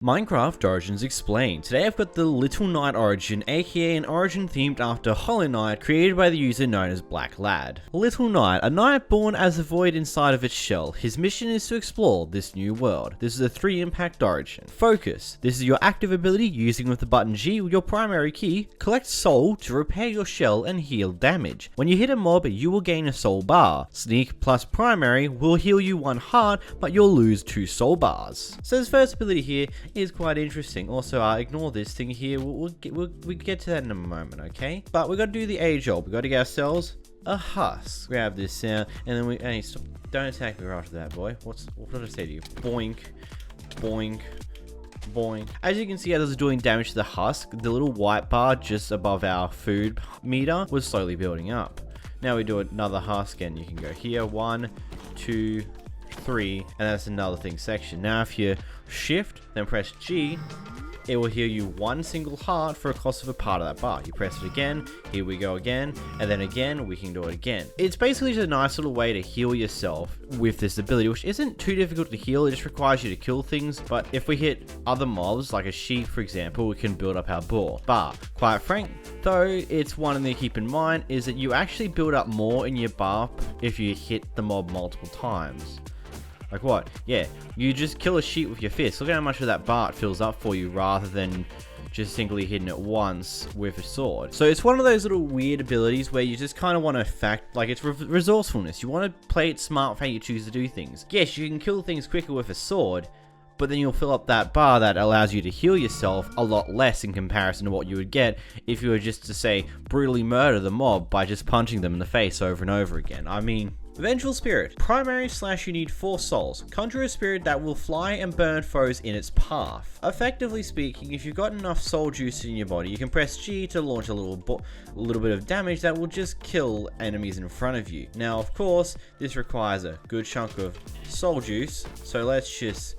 Minecraft Origins Explained. Today I've got the Little Knight origin, aka an origin themed after Hollow Knight, created by the user known as Black Lad. Little Knight, a knight born as a void inside of its shell. His mission is to explore this new world. This is a 3 impact origin. Focus. This is your active ability using with the button G, your primary key. Collect soul to repair your shell and heal damage. When you hit a mob, you will gain a soul bar. Sneak plus primary will heal you 1 heart, but you'll lose 2 soul bars. So this first ability here is quite interesting. Also, ignore this thing here. We'll get to that in a moment, okay? But we got to do the age old. We got to get ourselves a husk. Grab this out, and then hey, stop! Don't attack me right after that, boy. What did I say to you? Boink, boink, boink. As you can see, as I was doing damage to the husk, the little white bar just above our food meter was slowly building up. Now we do another husk, and you can go here. 1, 2, 3, and that's another thing section. Now if you shift, then press G, it will heal you 1 single heart for a cost of a part of that bar. You press it again, here we go again, and then again, we can do it again. It's basically just a nice little way to heal yourself with this ability, which isn't too difficult to heal. It just requires you to kill things, but if we hit other mobs, like a sheep for example, we can build up our bar. Quite frank though, it's one thing to keep in mind is that you actually build up more in your bar if you hit the mob multiple times. Like what? Yeah, you just kill a sheep with your fist. Look at how much of that bar fills up for you rather than just singly hitting it once with a sword. So it's one of those little weird abilities where you just kind of want to it's resourcefulness. You want to play it smart with how you choose to do things. Yes, you can kill things quicker with a sword, but then you'll fill up that bar that allows you to heal yourself a lot less in comparison to what you would get if you were just to, say, brutally murder the mob by just punching them in the face over and over again. I mean, Vengeful Spirit. Primary / you need 4 souls. Conjure a spirit that will fly and burn foes in its path. Effectively speaking, if you've got enough soul juice in your body, you can press G to launch a little bit of damage that will just kill enemies in front of you. Now, of course, this requires a good chunk of soul juice, so let's just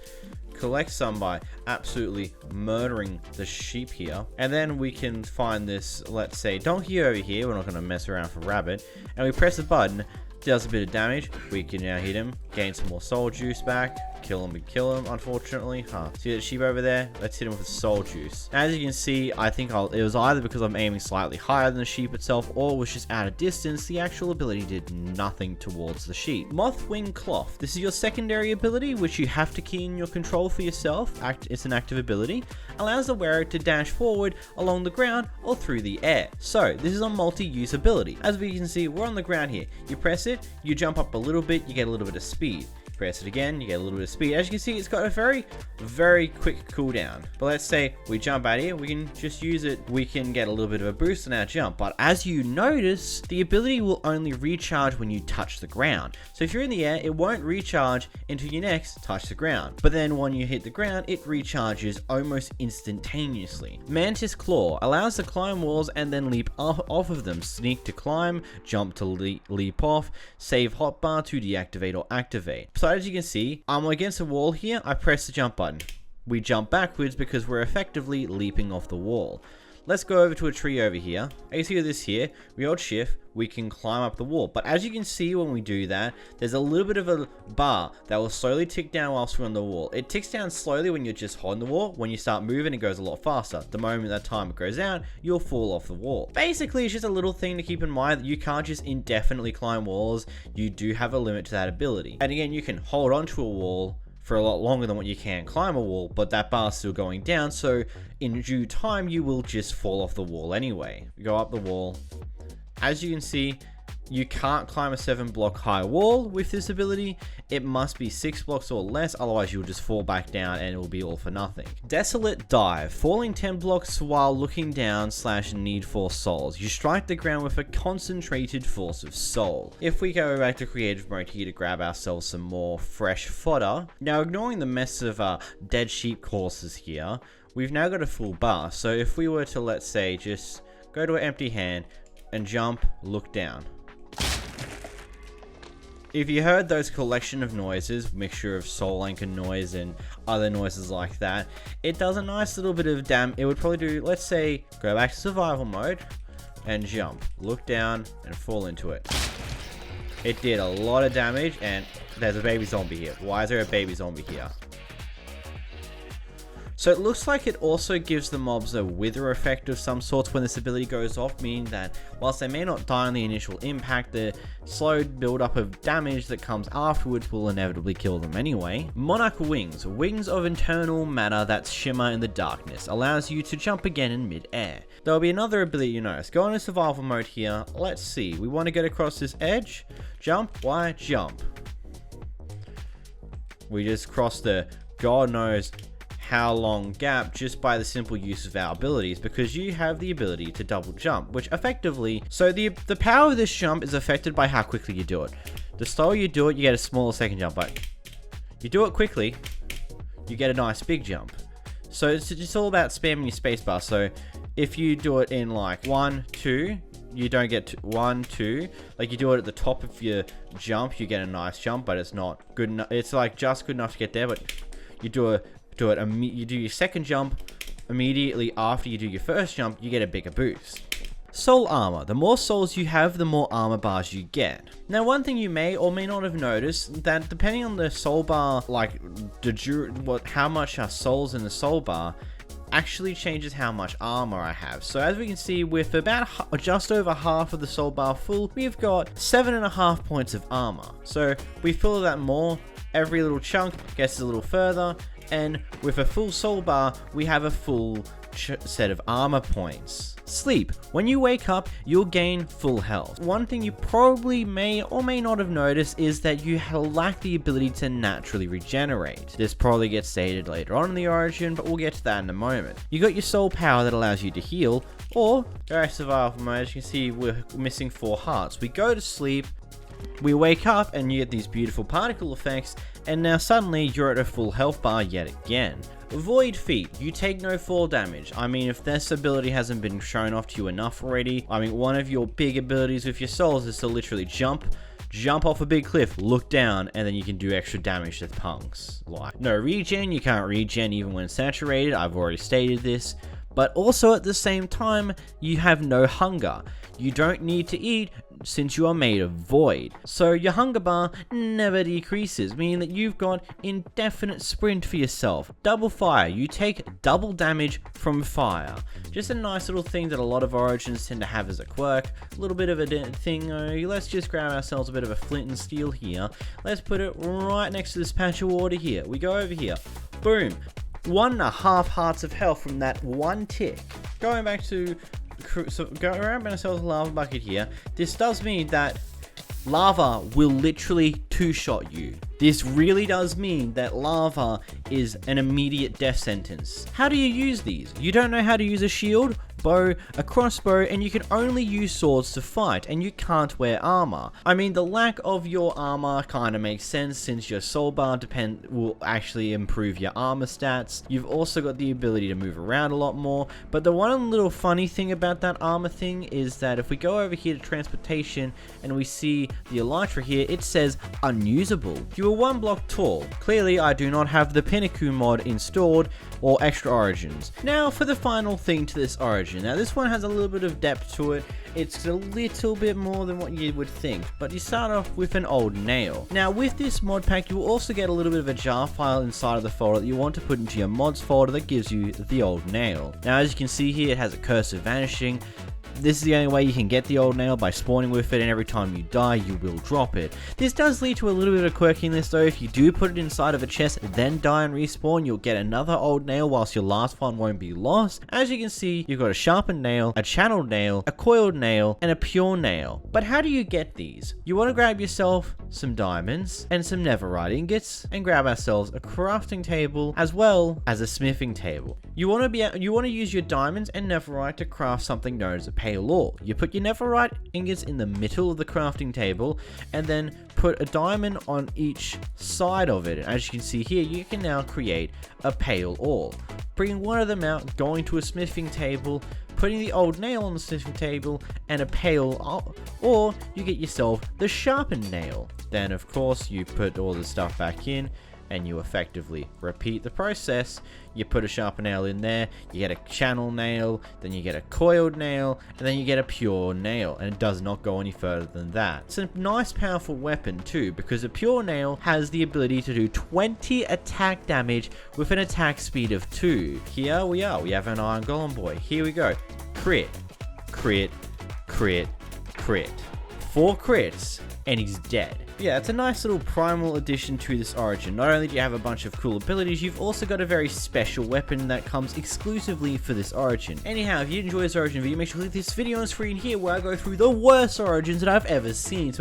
collect some by absolutely murdering the sheep here, and then we can find this, let's say, donkey over here. We're not going to mess around for rabbit, and we press the button, does a bit of damage. We can now hit him, gain some more soul juice back, kill him, unfortunately. See that sheep over there? Let's hit him with the soul juice. As you can see, I think it was either because I'm aiming slightly higher than the sheep itself, or it was just out of distance. The actual ability did nothing towards the sheep. Mothwing Cloth. This is your secondary ability, which you have to key in your control for yourself. It's an active ability. Allows the wearer to dash forward along the ground or through the air. So this is a multi-use ability. As we can see, we're on the ground here. You press it, you jump up a little bit, you get a little bit of speed. Press it again, you get a little bit of speed. As you can see, it's got a very, very quick cooldown. But let's say we jump out here, we can just use it. We can get a little bit of a boost on our jump. But as you notice, the ability will only recharge when you touch the ground. So if you're in the air, it won't recharge until you next touch the ground. But then when you hit the ground, it recharges almost instantaneously. Mantis Claw allows to climb walls and then leap off of them. Sneak to climb, jump to leap off, save hotbar to deactivate or activate. So as you can see, I'm against a wall here. I press the jump button. We jump backwards because we're effectively leaping off the wall. Let's go over to a tree over here. As you see this here, we hold shift, we can climb up the wall. But as you can see when we do that, there's a little bit of a bar that will slowly tick down whilst we're on the wall. It ticks down slowly when you're just holding the wall. When you start moving, it goes a lot faster. The moment that timer goes out, you'll fall off the wall. Basically, it's just a little thing to keep in mind that you can't just indefinitely climb walls. You do have a limit to that ability. And again, you can hold onto a wall for a lot longer than what you can climb a wall, but that bar's still going down, so in due time you will just fall off the wall anyway. Go up the wall. As you can see, you can't climb a 7-block high wall with this ability. It must be 6 blocks or less, otherwise you'll just fall back down and it will be all for nothing. Desolate Dive. Falling 10 blocks while looking down / need 4 souls. You strike the ground with a concentrated force of soul. If we go back to creative mode here to grab ourselves some more fresh fodder. Now ignoring the mess of dead sheep corpses here, we've now got a full bar. So if we were to, let's say, just go to an empty hand and jump, look down. If you heard those collection of noises, mixture of soul anchor noise and other noises like that, it does a nice little bit of damage. It would probably do, let's say, go back to survival mode and jump, look down and fall into it. It did a lot of damage, and there's a baby zombie here. Why is there a baby zombie here? So it looks like it also gives the mobs a wither effect of some sort when this ability goes off, meaning that whilst they may not die on the initial impact, the slow build up of damage that comes afterwards will inevitably kill them anyway. Monarch Wings, wings of internal matter that shimmer in the darkness, allows you to jump again in mid-air. There will be another ability you notice. Go into survival mode here. Let's see. We want to get across this edge. Jump. Why? Jump. We just crossed the God knows how long gap just by the simple use of our abilities, because you have the ability to double jump, which effectively, so the power of this jump is affected by how quickly you do it. The slower you do it, you get a smaller second jump, but you do it quickly, you get a nice big jump. So it's just all about spamming your spacebar. So if you do it in like 1, 2, you don't get to 1, 2. Like you do it at the top of your jump, you get a nice jump, but it's not good enough. It's like just good enough to get there, but you do your second jump immediately after you do your first jump, you get a bigger boost. Soul armor. The more souls you have, the more armor bars you get. Now, one thing you may or may not have noticed, that depending on the soul bar, like how much are souls in the soul bar, actually changes how much armor I have. So as we can see, with about just over half of the soul bar full, we've got 7.5 points of armor. So we fill that more, every little chunk gets a little further, and with a full soul bar, we have a full set of armor points. Sleep. When you wake up, you'll gain full health. One thing you probably may or may not have noticed is that you lack the ability to naturally regenerate. This probably gets stated later on in the origin, but we'll get to that in a moment. You got your soul power that allows you to heal, or go survival mode. As you can see, we're missing 4 hearts. We go to sleep, we wake up, and you get these beautiful particle effects, and now suddenly you're at a full health bar yet again. Void Feet, you take no fall damage. I mean, if this ability hasn't been shown off to you enough already, I mean, one of your big abilities with your souls is to literally jump off a big cliff, look down, and then you can do extra damage to the punks. Like, no regen, you can't regen even when saturated, I've already stated this. But also at the same time, you have no hunger. You don't need to eat since you are made of void. So your hunger bar never decreases, meaning that you've got indefinite sprint for yourself. Double fire, you take double damage from fire. Just a nice little thing that a lot of origins tend to have as a quirk. A little bit of a thing, let's just grab ourselves a bit of a flint and steel here. Let's put it right next to this patch of water here. We go over here, boom. 1.5 hearts of health from that one tick. Going back to, so go around ourselves a lava bucket here. This does mean that lava will literally two-shot you. This really does mean that lava is an immediate death sentence. How do you use these? You don't know how to use a shield, bow, a crossbow, and you can only use swords to fight, and you can't wear armor. I mean, the lack of your armor kind of makes sense since your soul bar will actually improve your armor stats. You've also got the ability to move around a lot more, but the one little funny thing about that armor thing is that if we go over here to transportation and we see the elytra here, it says unusable. You are 1 block tall. Clearly, I do not have the Pinnacle mod installed or extra origins. Now for the final thing to this origin. Now this one has a little bit of depth to it. It's a little bit more than what you would think, but you start off with an old nail. Now with this mod pack, you will also get a little bit of a jar file inside of the folder that you want to put into your mods folder that gives you the old nail. Now as you can see here, it has a curse of vanishing. This is the only way you can get the old nail, by spawning with it, and every time you die you will drop it. This does lead to a little bit of quirkiness though. If you do put it inside of a chest then die and respawn, you'll get another old nail whilst your last one won't be lost. As you can see, you've got a sharpened nail, a channeled nail, a coiled nail, and a pure nail. But how do you get these? You want to grab yourself some diamonds and some netherite ingots and grab ourselves a crafting table as well as a smithing table. You want to use your diamonds and netherite to craft something known as a pale ore. You put your netherite ingots in the middle of the crafting table and then put a diamond on each side of it. As you can see here, you can now create a pale ore. Bringing one of them out, going to a smithing table, putting the old nail on the smithing table and a pale ore, you get yourself the sharpened nail. Then of course you put all the stuff back in and you effectively repeat the process. You put a sharper nail in there, you get a channel nail, then you get a coiled nail, and then you get a pure nail, and it does not go any further than that. It's a nice powerful weapon too, because a pure nail has the ability to do 20 attack damage with an attack speed of 2. Here we are, we have an Iron Golem boy. Here we go. Crit, crit, crit, crit. 4 crits, and he's dead. Yeah, it's a nice little primal addition to this Origin. Not only do you have a bunch of cool abilities, you've also got a very special weapon that comes exclusively for this Origin. Anyhow, if you enjoy this Origin video, make sure to click this video on screen here where I go through the worst Origins that I've ever seen. So